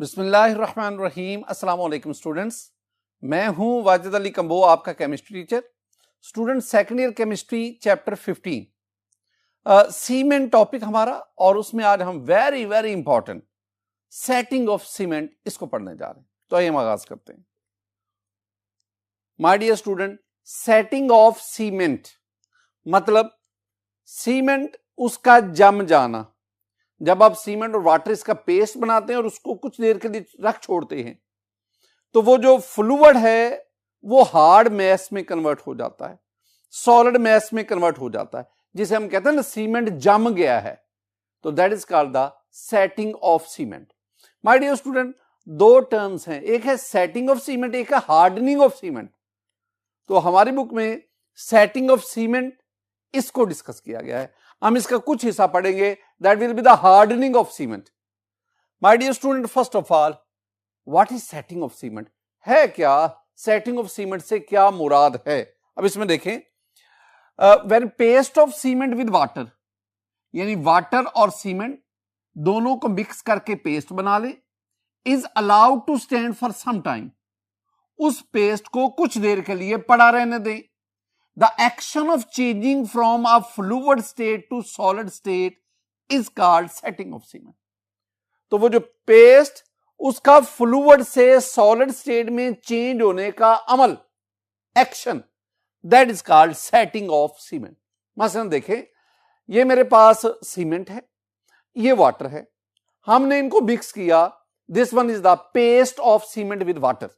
बिस्मिल्लाहिर्रहमानिर्रहीम। अस्सलाम वालेकुम स्टूडेंट्स, मैं हूं वाजिद अली कंबो, आपका chemistry teacher. Student second year chemistry chapter 15 cement topic हमारा, और उसमें आज हम very very important setting of cement इसको पढ़ने जा रहे हैं। तो आइए हम आगाज करते हैं। My dear student, setting of cement मतलब सीमेंट उसका जम जाना। जब आप सीमेंट और वाटर इसका पेस्ट बनाते हैं और उसको कुछ देर के लिए रख छोड़ते हैं तो वो जो फ्लूइड है वो हार्ड मैस में कन्वर्ट हो जाता है, सॉलिड मैस में कन्वर्ट हो जाता है, जिसे हम कहते हैं ना सीमेंट जम गया है। तो that is called the setting of cement. My dear student, दो टर्म्स हैं, एक है सेटिंग ऑफ सीमेंट, एक है हार्डनिंग ऑफ सीमेंट। तो हमारी बुक में सेटिंग ऑफ सीमेंट इसको डिस्कस किया गया है। हम इसका कुछ हिस्सा पढ़ेंगे, that will be the hardening of cement. My dear student, first of all what is setting of cement? है क्या सेटिंग ऑफ सीमेंट से क्या मुराद है? अब इसमें देखें, when paste of cement with water, यानी वाटर और सीमेंट दोनों को मिक्स करके पेस्ट बना ले, is allowed to stand for some time, उस पेस्ट को कुछ देर के लिए पड़ा रहने दें। The action of changing from a fluid state to solid state is called setting of cement. तो वो जो पेस्ट उसका फ्लूइड से सॉलिड स्टेट में चेंज होने का अमल, action, that is called setting of cement. मसलन देखें, ये मेरे पास सीमेंट है, ये वाटर है, हमने इनको मिक्स किया। This one is the paste of cement with water.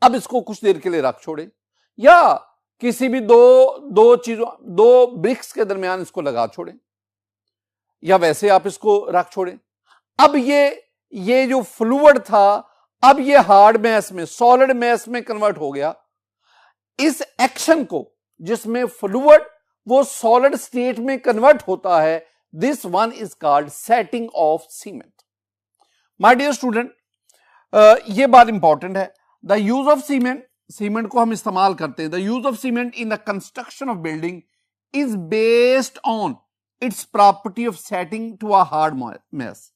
अब इसको कुछ देर के लिए रख छोड़े, या किसी भी दो ब्रिक्स के दरमियान इसको लगा छोड़ें, या वैसे आप इसको रख छोड़ें। अब ये जो फ्लूइड था, अब ये हार्ड मैस में, सॉलिड मैस में कन्वर्ट हो गया। इस एक्शन को, जिसमें फ्लूइड वो सॉलिड स्टेट में कन्वर्ट होता है, this one is called setting of cement. My dear student, ये बात इंपॉर्टेंट है। द यूज ऑफ सीमेंट को हम इस्तेमाल करते हैं। The use of cement in the construction of building is based on its property of setting to a hard mass.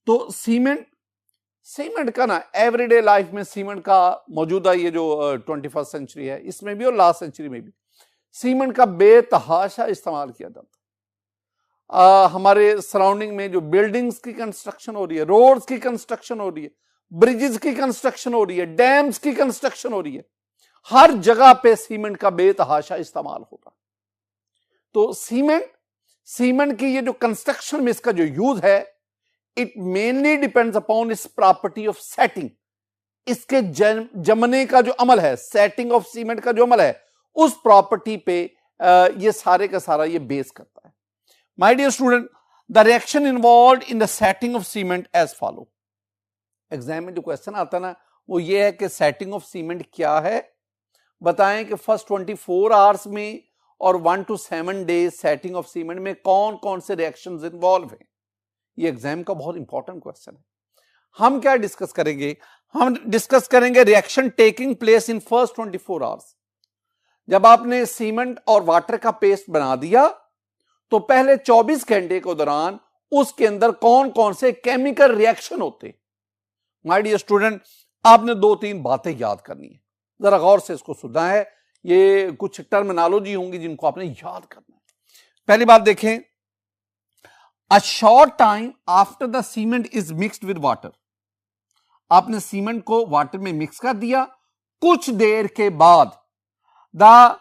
तो cement का ना एवरीडे लाइफ में, सीमेंट का मौजूदा ये जो 21st सेंचुरी है इसमें भी और लास्ट सेंचुरी में भी सीमेंट का बेतहाशा इस्तेमाल किया जाता है। हमारे सराउंडिंग में जो बिल्डिंग्स की कंस्ट्रक्शन हो रही है, रोड्स की कंस्ट्रक्शन हो रही है, ब्रिजेस की कंस्ट्रक्शन हो रही है, डैम्स की कंस्ट्रक्शन हो रही है, हर जगह पे सीमेंट का बेतहाशा इस्तेमाल होता है। तो सीमेंट की ये जो कंस्ट्रक्शन में इसका जो यूज है, इट मेनली डिपेंड्स अपॉन इस प्रॉपर्टी ऑफ सेटिंग। इसके जमने का जो अमल है, सेटिंग ऑफ सीमेंट का जो अमल है, उस प्रॉपर्टी पे ये सारे का सारा ये बेस करता है। My dear student, the reaction involved in the setting of cement as follow. Exam में जो क्वेश्चन आता है ना, वो ये है कि सेटिंग ऑफ सीमेंट क्या है, बताएं कि फर्स्ट 24 आवर्स में और 1 to 7 days setting of cement में कौन कौन से रिएक्शंस इन्वॉल्व हैं। ये एग्जाम का बहुत इंपॉर्टेंट क्वेश्चन है। हम क्या डिस्कस करेंगे? हम डिस्कस करेंगे reaction taking place in first 24 hours. जब आपने सीमेंट और वाटर का पेस्ट बना दिया तो पहले 24 घंटे के दौरान उसके अंदर कौन कौन से केमिकल रिएक्शन होते। माय डियर स्टूडेंट, आपने 2-3 बातें याद करनी है, जरा गौर से इसको सुनना है। ये कुछ टर्मिनोलॉजी होंगी जिनको आपने याद करना है। पहली बात देखें, a short time after the cement is mixed with water. आपने सीमेंट को वाटर में मिक्स कर दिया, कुछ देर के बाद the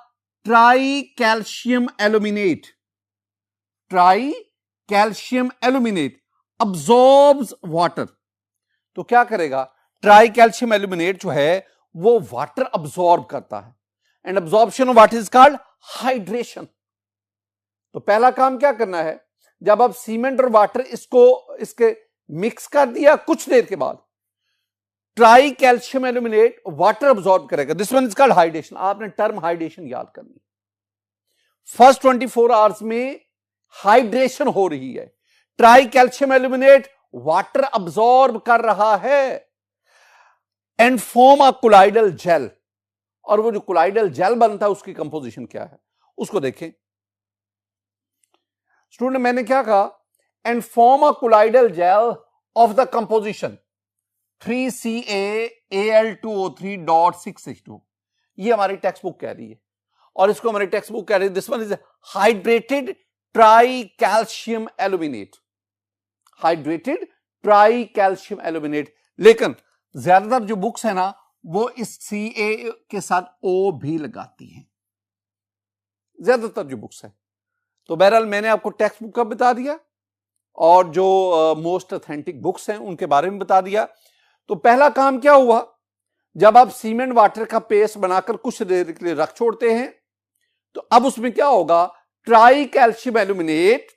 try calcium aluminate absorbs water. तो क्या करेगा? ट्राई कैल्शियम एल्यूमिनेट जो है वो वाटर अब्सॉर्ब करता है, and absorption of water is called hydration. तो पहला काम क्या करना है, जब आप सीमेंट और वाटर इसके मिक्स कर दिया, कुछ देर के बाद tri calcium aluminate water absorb करेगा, this one is called hydration. आपने टर्म हाइड्रेशन याद करनी है। फर्स्ट 24 आवर्स में हाइड्रेशन हो रही है, tri calcium aluminate water absorb कर रहा है and form a colloidal gel. और वो जो कोलाइडल जेल बनता है उसकी कंपोजिशन क्या है उसको देखें। स्टूडेंट, मैंने क्या कहा? And form a colloidal gel of the composition 3CaAl2O3.6H2, ये हमारी टेक्स्ट बुक कह रही है। और इसको हमारी टेक्स्ट बुक कह रही है this one is hydrated tri calcium aluminate, hydrated tri calcium aluminate. लेकिन ज्यादातर जो बुक्स है ना वो इस Ca के साथ O भी लगाती हैं, ज्यादातर जो बुक्स है। तो बहरहाल मैंने आपको टेक्स्ट बुक का बता दिया और जो मोस्ट ऑथेंटिक बुक्स हैं उनके बारे में बता दिया। तो पहला काम क्या हुआ, जब आप सीमेंट वाटर का पेस्ट बनाकर कुछ देर के लिए रख छोड़ते हैं तो अब उसमें क्या होगा, ट्राई कैल्शियम एल्यूमिनेट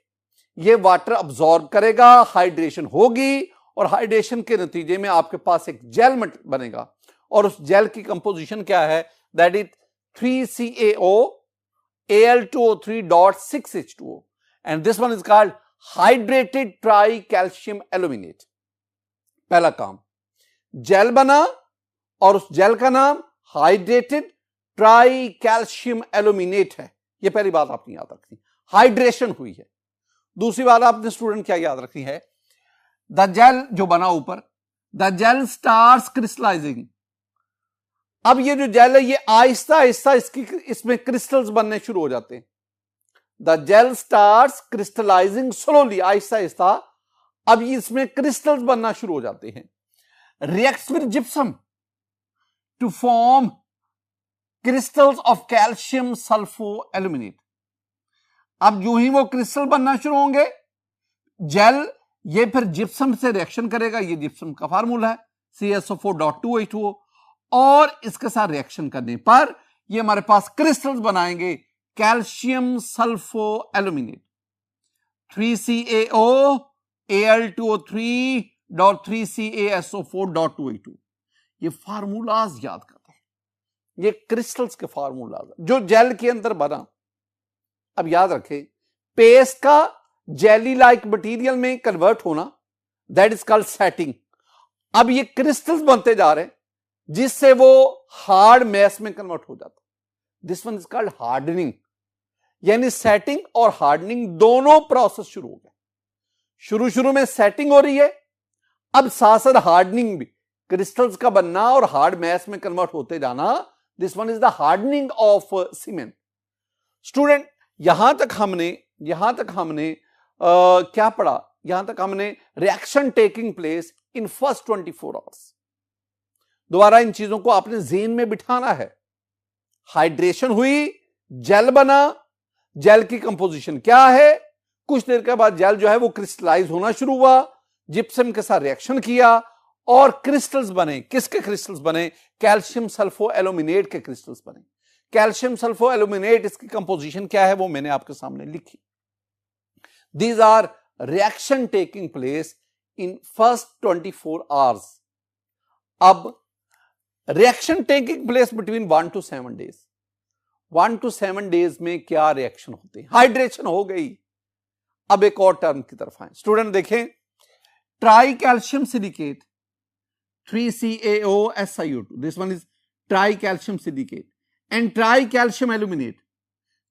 ये वाटर अब्सॉर्ब करेगा, हाइड्रेशन होगी और हाइड्रेशन के नतीजे में आपके पास एक जेल बनेगा और उस जेल की कंपोजिशन क्या है, that is 3CaOAl2O3.6H2O and this one is called hydrated tri calcium aluminate. पहला काम जेल बना और उस जेल का नाम हाइड्रेटेड ट्राई कैल्शियम एल्यूमिनेट है। यह पहली बात आपने याद रखनी, हाइड्रेशन हुई है। दूसरी बात आपने स्टूडेंट क्या याद रखनी है, द जेल जो बना ऊपर, द जेल स्टार्ट्स क्रिस्टलाइजिंग। अब ये जो जेल है ये आहिस्ता आहिस्ता इसमें क्रिस्टल्स बनने शुरू हो जाते हैं। The jail starts क्रिस्टलाइजिंग slowly, Aahista Aahista अब इसमें क्रिस्टल्स बनना शुरू हो जाते हैं। Reacts with gypsum to form crystals of calcium sulpho aluminate. अब जो ही वो क्रिस्टल बनना शुरू होंगे, जेल ये फिर जिप्सम से रिएक्शन करेगा, ये जिप्सम का फार्मूला है CaSO4.2H2O, और इसके साथ रिएक्शन करने पर ये हमारे पास क्रिस्टल्स बनाएंगे कैल्शियम सल्फो एल्यूमिनेट 3CaOAl2O3.3CaSO4.2H2। ये फार्मूलाज याद करते हैं, ये क्रिस्टल्स के फार्मूलाज जो जेल के अंदर बना। अब याद रखें, पेस्ट का जेली लाइक मटेरियल में कन्वर्ट होना दैट इज कॉल्ड सेटिंग। अब ये क्रिस्टल्स बनते जा रहे हैं जिससे वो हार्ड मैस में कन्वर्ट हो जाता, this one is called hardening. यानी सेटिंग और हार्डनिंग दोनों प्रोसेस शुरू हो गए। शुरू में सेटिंग हो रही है, अब साथ साथ हार्डनिंग भी, क्रिस्टल्स का बनना और हार्ड मैस में कन्वर्ट होते जाना, this one is the hardening of cement. Student यहां तक हमने क्या पढ़ा, यहां तक हमने reaction taking place in first 24 hours. दोबारा इन चीजों को आपने ज़हन में बिठाना है। हाइड्रेशन हुई, जेल बना, जेल की कंपोजिशन क्या है, कुछ देर के बाद जेल जो है वो क्रिस्टलाइज होना शुरू हुआ, जिप्सम के साथ रिएक्शन किया और क्रिस्टल्स बने। किसके क्रिस्टल्स बने, कैल्शियम सल्फो एल्यूमिनेट के क्रिस्टल्स बने। कैल्शियम सल्फो एल्यूमिनेट, इसकी कंपोजिशन क्या है वो मैंने आपके सामने लिखी। These are reaction taking place in first 24 hours. अब reaction taking place between 1 to 7 days, 1 to 7 days में क्या रिएक्शन होते हैं, हाइड्रेशन हो गई। अब एक और टर्म की तरफ आए स्टूडेंट, देखें try calcium silicate 3CaOSiO2, this one is try calcium silicate, and try calcium aluminate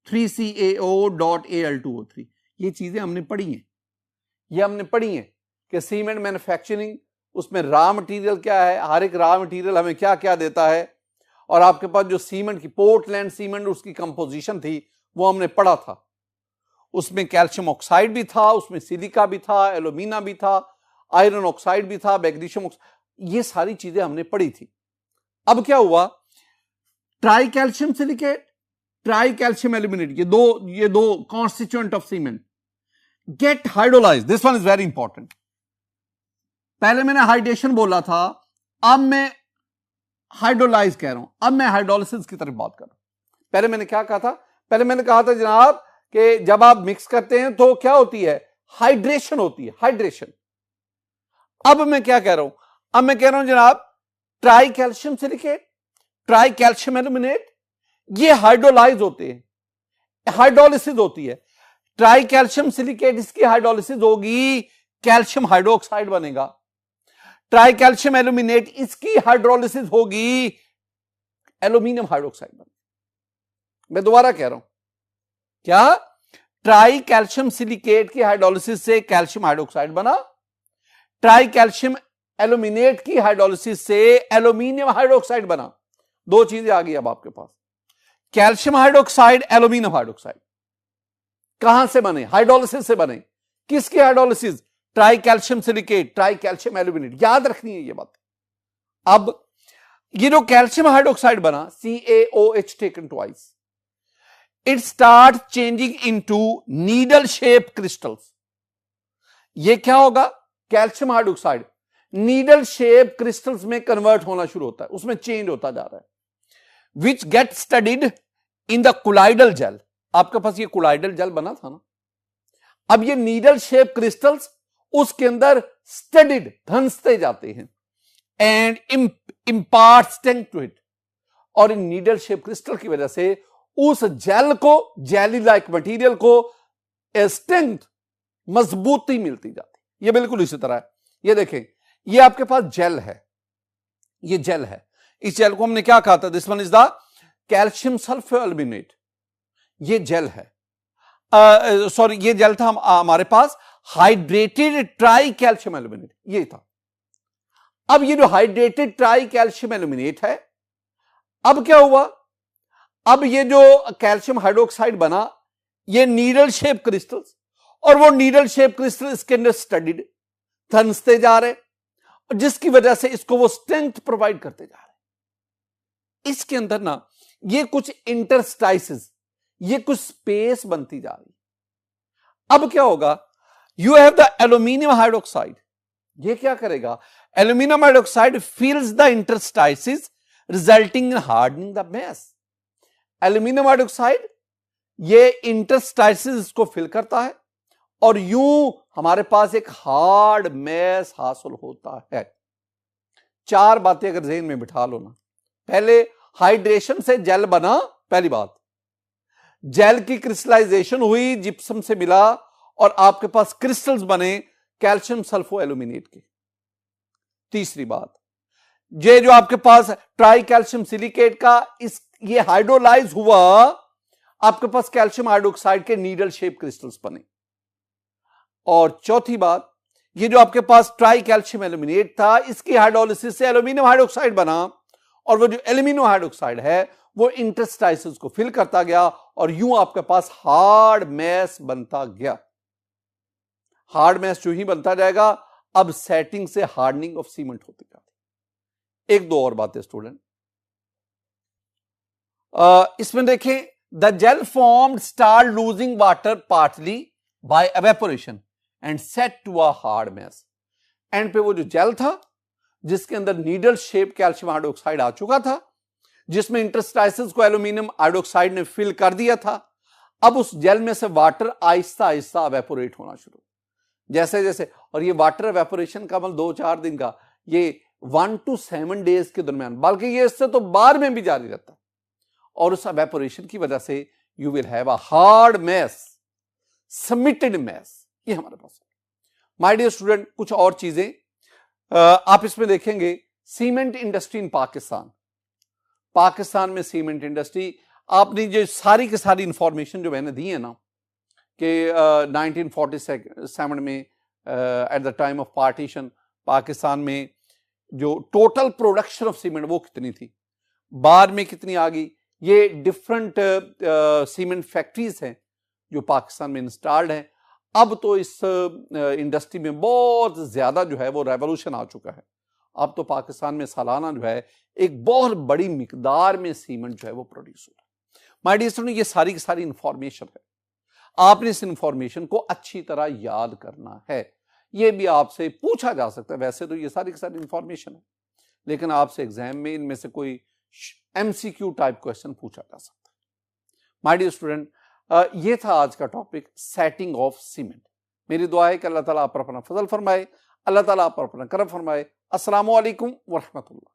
3CaO.Al2O3। ये चीजें हमने पढ़ी हैं, ये हमने पढ़ी हैं कि सीमेंट मैन्युफैक्चरिंग, उसमें रॉ मटेरियल क्या है, हर एक रॉ मटेरियल हमें क्या क्या देता है, और आपके पास जो सीमेंट की पोर्टलैंड सीमेंट उसकी कंपोजिशन थी वो हमने पढ़ा था। उसमें कैल्शियम ऑक्साइड भी था, उसमें सिलिका भी था, एल्यूमिना भी था, आयरन ऑक्साइड भी था, मैग्नीशियम ऑक्साइड, ये सारी चीजें हमने पढ़ी थी। अब क्या हुआ, tri calcium silicate, tri calcium aluminate, ये दो constituent of cement get hydrolysed. This one is very important. पहले मैंने हाइड्रेशन बोला था, अब मैं हाइड्रोलाइज कह रहा हूं, अब मैं हाइड्रोलिसिस की तरफ बात कर रहा हूं। पहले मैंने क्या कहा था, पहले मैंने कहा था जनाब कि जब आप मिक्स करते हैं तो क्या होती है, हाइड्रेशन होती है, हाइड्रेशन। अब मैं क्या कह रहा हूं, अब मैं कह रहा हूं जनाब try calcium silicate, tri calcium aluminate, ये हाइड्रोलाइज होते हैं, हाइड्रोलिसिस होती है। ट्राई कैल्शियम सिलिकेट, इसकी हाइड्रोलिसिस होगी, कैल्शियम हाइड्रोक्साइड बनेगा। ट्राई कैल्शियम एल्यूमिनेट, इसकी हाइड्रोलिसिस होगी, एल्यूमिनियम हाइड्रोक्साइड बनेगा। मैं दोबारा कह रहा हूं, क्या, ट्राई कैल्शियम सिलिकेट की हाइड्रोलिसिस से कैल्शियम हाइड्रोक्साइड बना, ट्राई कैल्शियम एल्यूमिनेट की हाइड्रोलिसिस से एल्यूमिनियम हाइड्रोक्साइड बना। दो चीजें आ गई अब आपके पास, कैल्शियम हाइड्रोक्साइड, एल्यूमिनियम हाइड्रोक्साइड कहां से बने? हाइड्रोलिसिस से बने। किसकी hydrolysis? Try calcium silicate, tri calcium aluminate. याद रखनी है ये बात। अब ये जो कैल्शियम हाइड्रोक्साइड बना, CaOH taken twice, it start changing into needle shape crystals. ये क्या होगा? Calcium hydroxide needle shape crystals में कन्वर्ट होना शुरू होता है, उसमें चेंज होता जा रहा है, which get studied in the colloidal gel. आपके पास ये कोलाइडल जेल बना था ना, अब ये नीडल शेप क्रिस्टल्स उसके अंदर स्टडीड धंसते जाते हैं and impart strength to it. और इन नीडल शेप क्रिस्टल की वजह से उस जेल को, जेली लाइक मटेरियल को स्ट्रेंथ, मजबूती मिलती जाती। ये बिल्कुल इसी तरह है। ये देखें, ये आपके पास जेल है, ये जेल है। इस जेल को हमने क्या कहा था? This one is the calcium sulphoaluminate. ये जेल है, सॉरी ये जेल था हमारे पास हाइड्रेटेड ट्राई कैल्शियम एल्यूमिनेट, ये था। अब ये जो हाइड्रेटेड ट्राई कैल्शियम एल्यूमिनेट है, अब क्या हुआ? अब ये जो कैल्शियम हाइड्रोक्साइड बना, ये नीडल शेप क्रिस्टल्स, और वो नीडल शेप क्रिस्टल इसके अंदर स्टडीड धंसते जा रहे, जिसकी वजह से इसको वो स्ट्रेंथ प्रोवाइड करते जा रहे। इसके अंदर ना ये कुछ इंटरस्टाइसिस, ये कुछ स्पेस बनती जा रही। अब क्या होगा? You have the aluminium hydroxide, ये क्या करेगा? Aluminium hydroxide fills the interstices resulting in hardening the mass. Aluminium hydroxide ये इंटरस्टाइसिस को फिल करता है और यूं हमारे पास एक हार्ड मैस हासिल होता है। चार बातें अगर ज़हन में बिठा लो ना, पहले हाइड्रेशन से जेल बना, पहली बात, जेल की क्रिस्टलाइजेशन हुई, जिप्सम से मिला और आपके पास क्रिस्टल्स बने कैल्शियम सल्फो एल्यूमिनेट के। तीसरी बात, ये जो आपके पास ट्राई कैल्शियम सिलिकेट का ये हाइड्रोलाइज हुआ, आपके पास कैल्शियम हाइड्रोक्साइड के नीडल शेप क्रिस्टल्स बने। और चौथी बात, ये जो आपके पास ट्राई कैल्शियम एल्यूमिनेट था, इसकी हाइड्रोलिसिस से एल्यूमिनियम हाइड्रोक्साइड बना, और वो जो एल्यूमिनियम हाइड्रोक्साइड है वो इंटरस्टाइसिस को फिल करता गया और यूं आपके पास हार्ड मैस बनता गया। हार्ड मैस जो ही बनता जाएगा, अब सेटिंग से हार्डनिंग ऑफ सीमेंट होती जाती। एक दो और बातें स्टूडेंट, इसमें देखें, the gel formed start losing water partly by evaporation and set to a hard mass. End पे वो जो जेल था जिसके अंदर नीडल शेप कैल्शियम हाइड्रोक्साइड आ चुका था, जिसमें इंटरस्टाइसिस को एल्यूमिनियम हाइड्रोक्साइड ने फिल कर दिया था, अब उस जेल में से वाटर आहिस्ता आहिस्ता एवेपोरेट होना शुरू, जैसे जैसे, और ये वाटर एवेपोरेशन का अमल 2-4 दिन का, ये 1 to 7 डेज के दरमियान, बल्कि ये इससे तो बाद में भी जारी रहता है। और उस एवेपोरेशन की वजह से you will have a hard mass, submitted mass, ये हमारे पास है। माय डियर स्टूडेंट, कुछ और चीजें आप इसमें देखेंगे। Cement industry in Pakistan, Pakistan में सीमेंट इंडस्ट्री, आपने जो सारी की सारी इंफॉर्मेशन जो मैंने दी है ना, कि 1947 में at the time of partition Pakistan में जो टोटल प्रोडक्शन ऑफ सीमेंट वो कितनी थी, बाद में कितनी आ गई, ये डिफरेंट सीमेंट फैक्ट्रीज हैं जो पाकिस्तान में इंस्टॉल्ड हैं। अब तो इस इंडस्ट्री में बहुत ज्यादा जो है वो रेवोल्यूशन आ चुका है। अब तो पाकिस्तान में सालाना जो है एक बहुत बड़ी मिकदार में सीमेंट जो है वो प्रोड्यूस होता है। माय डियर स्टूडेंट, ये सारी की सारी इंफॉर्मेशन है, आपने इस इंफॉर्मेशन को अच्छी तरह याद करना है। ये भी आपसे पूछा जा सकता है, वैसे तो ये सारी की सारी इंफॉर्मेशन है, लेकिन आपसे एग्जाम में इनमें से कोई MCQ टाइप क्वेश्चन पूछा जा सकता है। माय डियर स्टूडेंट, ये था आज का टॉपिक, सेटिंग ऑफ सीमेंट। मेरी दुआ है कि अल्लाह ताला आप पर अपना फजल फरमाए, अल्लाह ताला आप पर अपना करम फरमाए। अस्सलामु अलैकुम व रहमतुल्लाह।